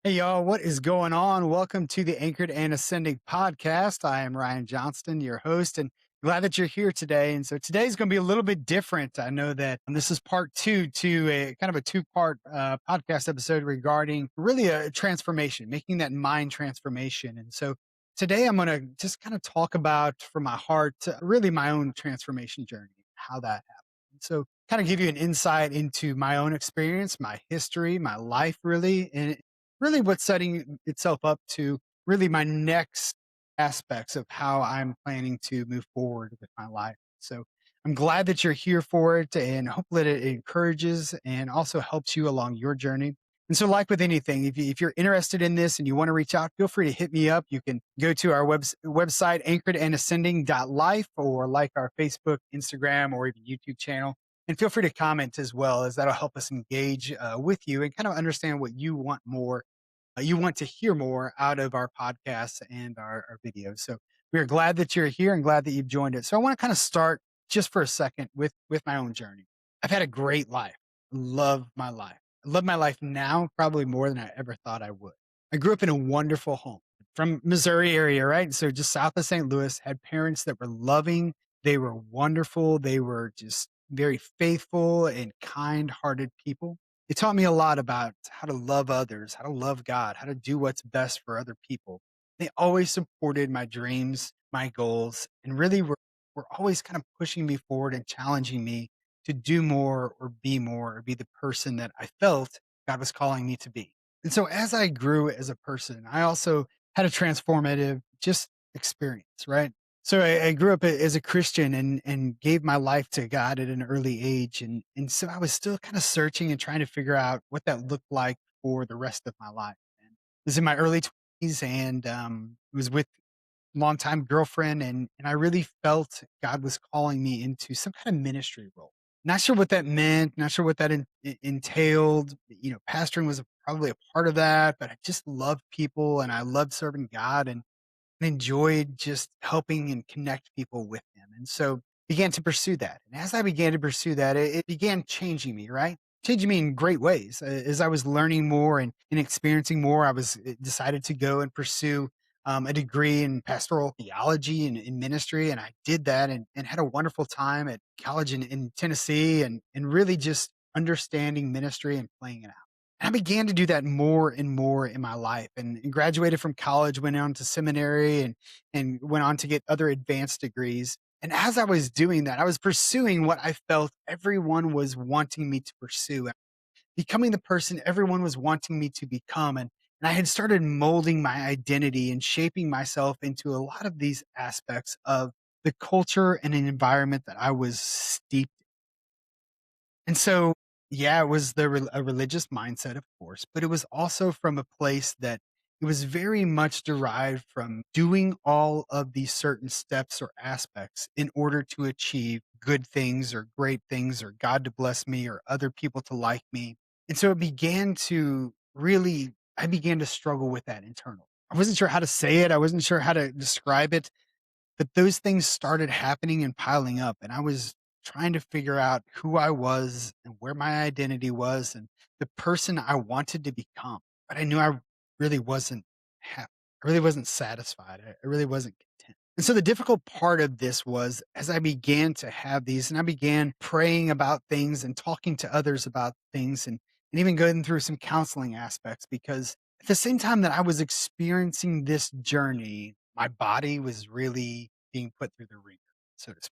Hey, y'all, what is going on? Welcome to the Anchored and Ascending podcast. I am Ryan Johnston, your host, and glad that you're here today. And so today's going to be a little bit different. I know that this is part two to a kind of a two-part podcast episode regarding really a transformation, making that mind transformation. And so today I'm going to just kind of talk about from my heart, really my own transformation journey, how that happened. So kind of give you an insight into my own experience, my history, my life, really, and really what's setting itself up to really my next aspects of how I'm planning to move forward with my life. So I'm glad that you're here for it and hopefully that it encourages and also helps you along your journey. And so, like with anything, if you're interested in this and you want to reach out, feel free to hit me up. You can go to our website, anchoredandascending.life, or like our Facebook, Instagram, or even YouTube channel. And feel free to comment as well, as that'll help us engage with you and kind of understand what you want to hear more out of our podcasts and our videos. So we are glad that you're here and glad that you've joined us. So I want to kind of start just for a second with my own journey. I've had a great life. Love my life. I love my life now probably more than I ever thought I would. I grew up in a wonderful home from Missouri area, right? So just south of St. Louis, had parents that were loving, they were wonderful, they were just very faithful and kind-hearted people. It taught me a lot about how to love others, how to love God, how to do what's best for other people. They always supported my dreams, my goals, and really were always kind of pushing me forward and challenging me to do more or be the person that I felt God was calling me to be. And so as I grew as a person, I also had a transformative just experience, right? So I grew up as a Christian and gave my life to God at an early age, and so I was still kind of searching and trying to figure out what that looked like for the rest of my life. And I was in my early 20s, and was with longtime girlfriend, and I really felt God was calling me into some kind of ministry role. Not sure what that meant, not sure what that entailed. You know, pastoring was probably a part of that, but I just loved people and I loved serving God, and enjoyed just helping and connect people with him. And so began to pursue that. And as I began to pursue that, it began changing me, right? Changing me in great ways. As I was learning more and experiencing more, I was decided to go and pursue a degree in pastoral theology and in ministry. And I did that and had a wonderful time at college in Tennessee and really just understanding ministry and playing it out. And I began to do that more and more in my life and graduated from college, went on to seminary and went on to get other advanced degrees. And as I was doing that, I was pursuing what I felt everyone was wanting me to pursue, becoming the person everyone was wanting me to become. And I had started molding my identity and shaping myself into a lot of these aspects of the culture and an environment that I was steeped. And so, yeah, it was a religious mindset, of course, but it was also from a place that it was very much derived from doing all of these certain steps or aspects in order to achieve good things or great things or God to bless me or other people to like me. And so it began to really, I began to struggle with that internally. I wasn't sure how to say it. I wasn't sure how to describe it, but those things started happening and piling up, and I was trying to figure out who I was and where my identity was and the person I wanted to become. But I knew I really wasn't happy. I really wasn't satisfied. I really wasn't content. And so the difficult part of this was as I began to have these and I began praying about things and talking to others about things and even going through some counseling aspects because at the same time that I was experiencing this journey, my body was really being put through the ringer, so to speak.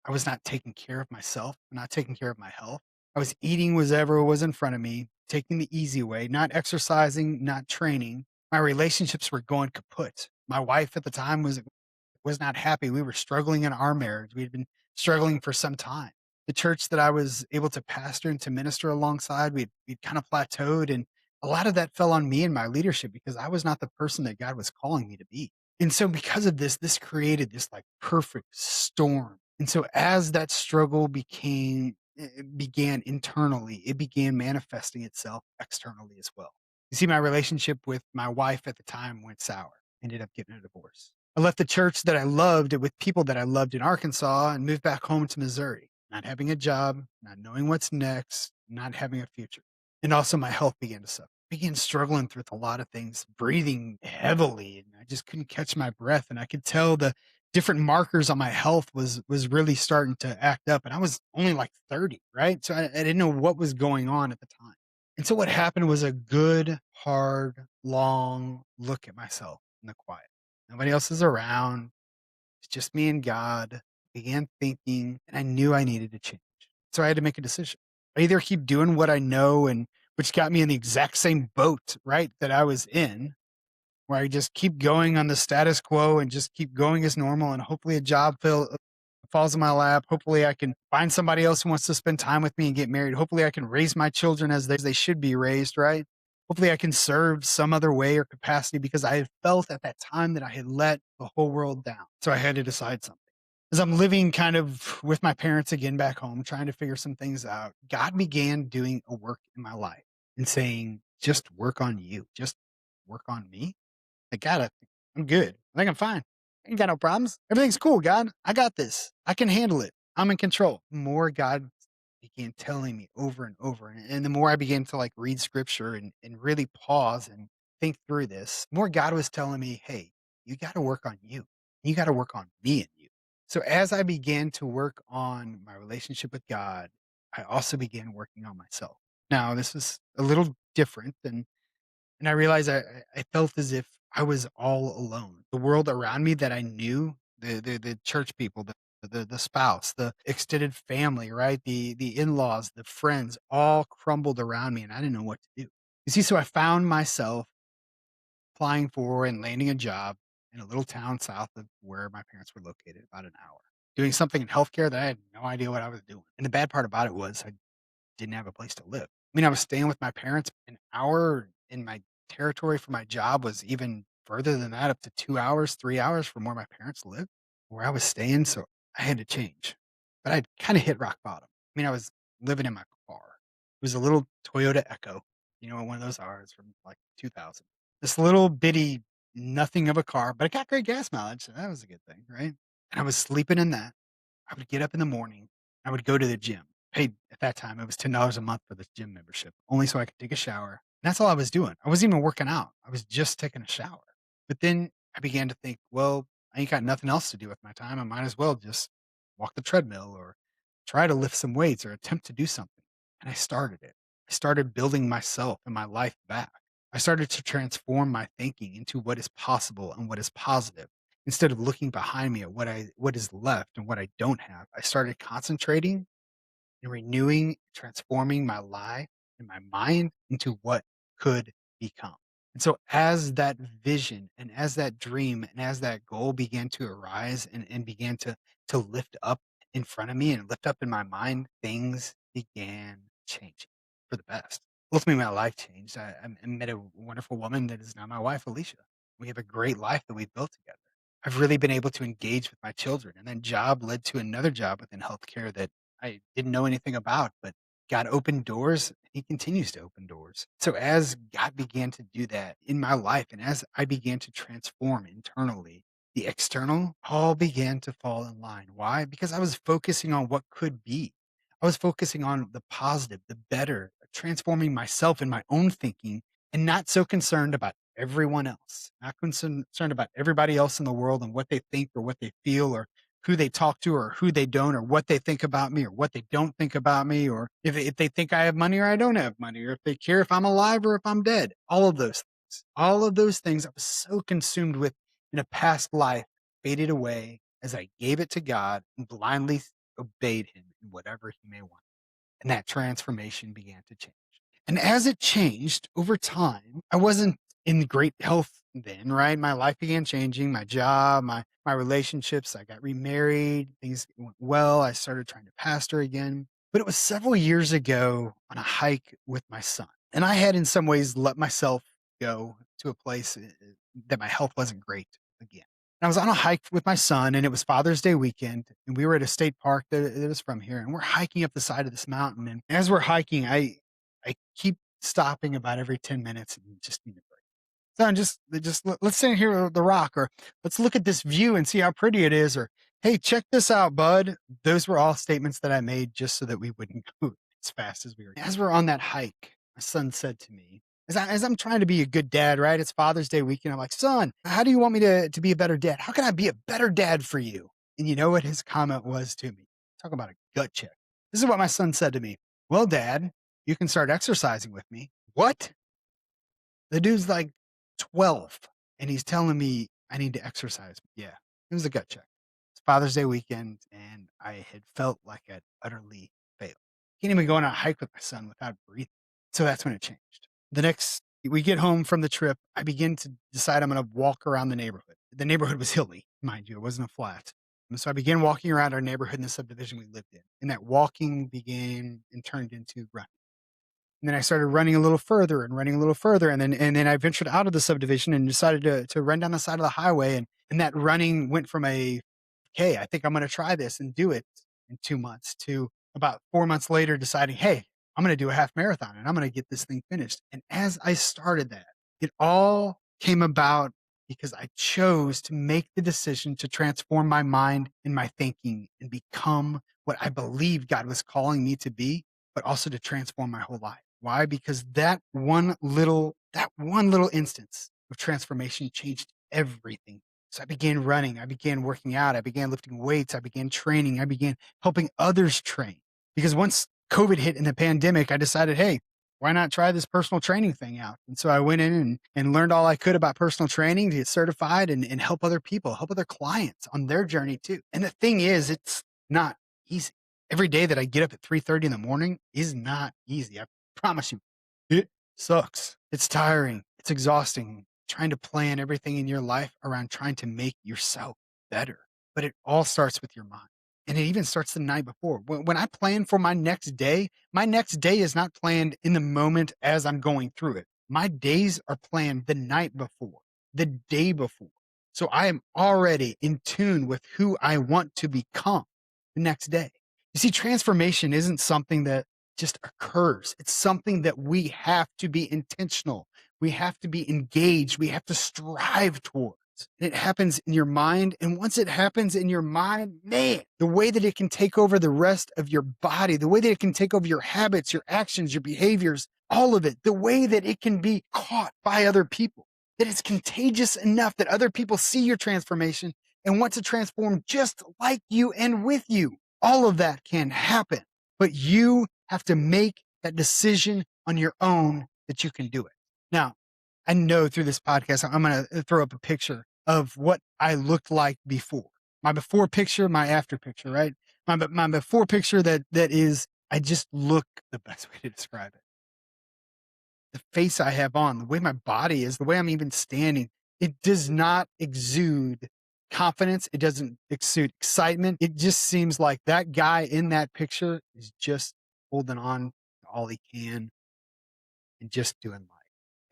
I was not taking care of myself, not taking care of my health. I was eating whatever was in front of me, taking the easy way, not exercising, not training. My relationships were going kaput. My wife at the time was not happy. We were struggling in our marriage. We had been struggling for some time. The church that I was able to pastor and to minister alongside, we'd kind of plateaued. And a lot of that fell on me and my leadership because I was not the person that God was calling me to be. And so because of this, this created this like perfect storm. And so as that struggle began internally, it began manifesting itself externally as well. You see, my relationship with my wife at the time went sour, ended up getting a divorce. I left the church that I loved with people that I loved in Arkansas and moved back home to Missouri, not having a job, not knowing what's next, not having a future. And also my health began to suffer. began struggling through a lot of things, breathing heavily, and I just couldn't catch my breath. And I could tell the different markers on my health was really starting to act up. And I was only like 30, right? So I didn't know what was going on at the time. And so what happened was a good, hard, long look at myself in the quiet. Nobody else is around. It's just me and God. Began thinking, and I knew I needed to change. So I had to make a decision. I either keep doing what I know, and which got me in the exact same boat, right, that I was in, where I just keep going on the status quo and just keep going as normal, and hopefully a job falls in my lap. Hopefully I can find somebody else who wants to spend time with me and get married. Hopefully I can raise my children as they should be raised, right? Hopefully I can serve some other way or capacity, because I had felt at that time that I had let the whole world down. So I had to decide something. As I'm living kind of with my parents again back home, trying to figure some things out, God began doing a work in my life and saying, just work on you, just work on me. I got it. I'm good. I think I'm fine. I ain't got no problems. Everything's cool, God. I got this. I can handle it. I'm in control. The more God began telling me over and over, and the more I began to like read scripture and really pause and think through this, the more God was telling me, hey, you got to work on you. You got to work on me and you. So as I began to work on my relationship with God, I also began working on myself. Now, this was a little different than and I realized I felt as if I was all alone. The world around me that I knew, the church people, the spouse, the extended family, right? The in-laws, the friends, all crumbled around me, and I didn't know what to do. You see, so I found myself applying for and landing a job in a little town south of where my parents were located, about an hour, doing something in healthcare that I had no idea what I was doing. And the bad part about it was I didn't have a place to live. I mean, I was staying with my parents an hour in my territory for my job was even further than that, up to 2 hours, 3 hours from where my parents lived, where I was staying, so I had to change. But I'd kinda hit rock bottom. I mean, I was living in my car. It was a little Toyota Echo, one of those R's from, like, 2000. This little bitty nothing of a car, but it got great gas mileage, so that was a good thing, right? And I was sleeping in that. I would get up in the morning. I would go to the gym. Paid at that time, it was $10 a month for this gym membership, only so I could take a shower. And that's all I was doing. I wasn't even working out. I was just taking a shower. But then I began to think, well, I ain't got nothing else to do with my time. I might as well just walk the treadmill or try to lift some weights or attempt to do something. And I started it. I started building myself and my life back. I started to transform my thinking into what is possible and what is positive. Instead of looking behind me at what is left and what I don't have, I started concentrating and renewing, transforming my life and my mind into what could become. And so as that vision and as that dream and as that goal began to arise and began to lift up in front of me and lift up in my mind, things began changing for the best. Ultimately, my life changed. I met a wonderful woman that is now my wife, Alicia. We have a great life that we've built together. I've really been able to engage with my children. And then job led to another job within healthcare that I didn't know anything about, but God opened doors. He continues to open doors. So as God began to do that in my life, and as I began to transform internally, the external all began to fall in line. Why? Because I was focusing on what could be. I was focusing on the positive, the better, transforming myself and my own thinking, and not so concerned about everyone else, not concerned about everybody else in the world and what they think or what they feel or who they talk to or who they don't, or what they think about me or what they don't think about me, or if they think I have money or I don't have money, or if they care if I'm alive or if I'm dead. All of those things. All of those things I was so consumed with in a past life faded away as I gave it to God and blindly obeyed him in whatever he may want. And that transformation began to change. And as it changed over time, I wasn't in great health then, right? My life began changing, my job, my relationships. I got remarried, things went well. I started trying to pastor again. But it was several years ago on a hike with my son. And I had in some ways let myself go to a place that my health wasn't great again. And I was on a hike with my son, and it was Father's Day weekend, and we were at a state park that was from here, and we're hiking up the side of this mountain. And as we're hiking, I keep stopping about every 10 minutes and just need a break. So I'm let's sit here at the rock, or let's look at this view and see how pretty it is, or hey, check this out, bud. Those were all statements that I made just so that we wouldn't go as fast as we were. As we're on that hike, my son said to me, as I'm trying to be a good dad, right? It's Father's Day weekend. I'm like, son, how do you want me to be a better dad? How can I be a better dad for you? And you know what his comment was to me? Talk about a gut check. This is what my son said to me. Well, dad, you can start exercising with me. What? The dude's like 12 and he's telling me I need to exercise. Yeah, it was a gut check. It's Father's Day weekend and I had felt like I'd utterly failed. Can't even go on a hike with my son without breathing. So that's when it changed. The next we get home from the trip, I begin to decide I'm going to walk around the neighborhood. The neighborhood was hilly, mind you, it wasn't a flat. And so I began walking around our neighborhood in the subdivision we lived in. And that walking began and turned into running. And then I started running a little further and running a little further. And then I ventured out of the subdivision and decided to run down the side of the highway. And that running went from hey, I think I'm going to try this and do it in 2 months to about 4 months later deciding, hey, I'm going to do a half marathon and I'm going to get this thing finished. And as I started that, it all came about because I chose to make the decision to transform my mind and my thinking and become what I believed God was calling me to be, but also to transform my whole life. Why? Because that one little instance of transformation changed everything. So I began running, I began working out, I began lifting weights, I began training, I began helping others train. Because once COVID hit in the pandemic, I decided, hey, why not try this personal training thing out? And so I went in and learned all I could about personal training to get certified and help other people, help other clients on their journey too. And the thing is, it's not easy. Every day that I get up at 3:30 in the morning is not easy. I promise you. It sucks. It's tiring. It's exhausting trying to plan everything in your life around trying to make yourself better. But it all starts with your mind. And it even starts the night before. When I plan for my next day is not planned in the moment as I'm going through it. My days are planned the night before, the day before. So I am already in tune with who I want to become the next day. You see, transformation isn't something that just occurs. It's something that we have to be intentional. We have to be engaged. We have to strive towards. It happens in your mind. And once it happens in your mind, man, the way that it can take over the rest of your body, the way that it can take over your habits, your actions, your behaviors, all of it, the way that it can be caught by other people, that it's contagious enough that other people see your transformation and want to transform just like you and with you. All of that can happen, but you have to make that decision on your own that you can do it. Now, I know through this podcast, I'm going to throw up a picture of what I looked like before. My before picture, my after picture, right? My before picture that is, I just look the best way to describe it. The face I have on, the way my body is, the way I'm even standing, it does not exude confidence. It doesn't exude excitement. It just seems like that guy in that picture is just holding on to all he can and just doing life.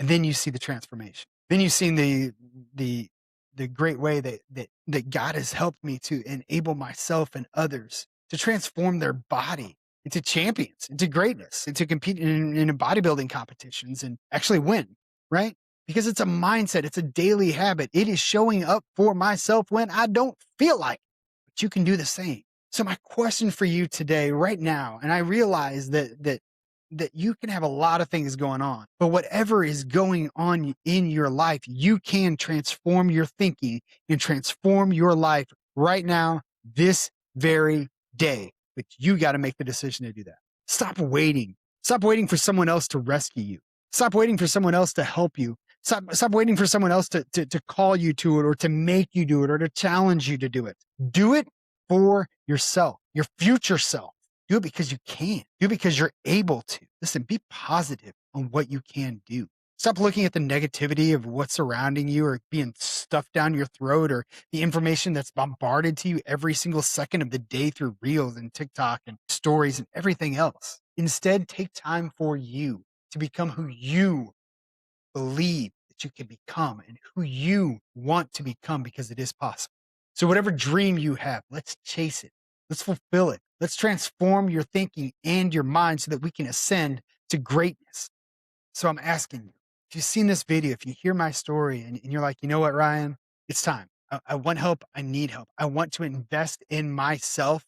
And then you see the transformation. Then you see the great way that God has helped me to enable myself and others to transform their body into champions, into greatness, and to compete in bodybuilding competitions and actually win, right? Because it's a mindset, it's a daily habit. It is showing up for myself when I don't feel like it. But you can do the same. So my question for you today, right now, and I realize that you can have a lot of things going on, but whatever is going on in your life, you can transform your thinking and transform your life right now, this very day. But you got to make the decision to do that. Stop waiting. Stop waiting for someone else to rescue you. Stop waiting for someone else to help you. Stop waiting for someone else to call you to it or to make you do it or to challenge you to do it. Do it for yourself, your future self. Do it because you can. Do it because you're able to. Listen, be positive on what you can do. Stop looking at the negativity of what's surrounding you or being stuffed down your throat or the information that's bombarded to you every single second of the day through reels and TikTok and stories and everything else. Instead, take time for you to become who you believe that you can become and who you want to become because it is possible. So whatever dream you have, let's chase it. Let's fulfill it. Let's transform your thinking and your mind so that we can ascend to greatness. So I'm asking you, if you've seen this video, if you hear my story and you're like, you know what, Ryan, it's time. I want help. I need help. I want to invest in myself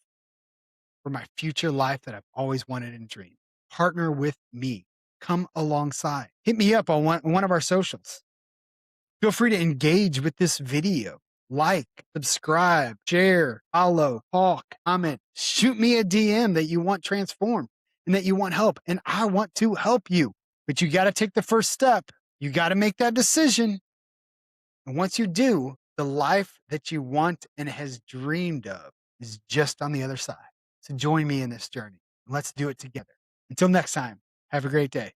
for my future life that I've always wanted and dreamed. Partner with me. come alongside. Hit me up on one of our socials. Feel free to engage with this video. Like, subscribe, share, follow, talk, comment, shoot me a DM that you want transformed and that you want help. And I want to help you. But you got to take the first step. You got to make that decision. And once you do, the life that you want and has dreamed of is just on the other side. So join me in this journey. Let's do it together. Until next time, have a great day.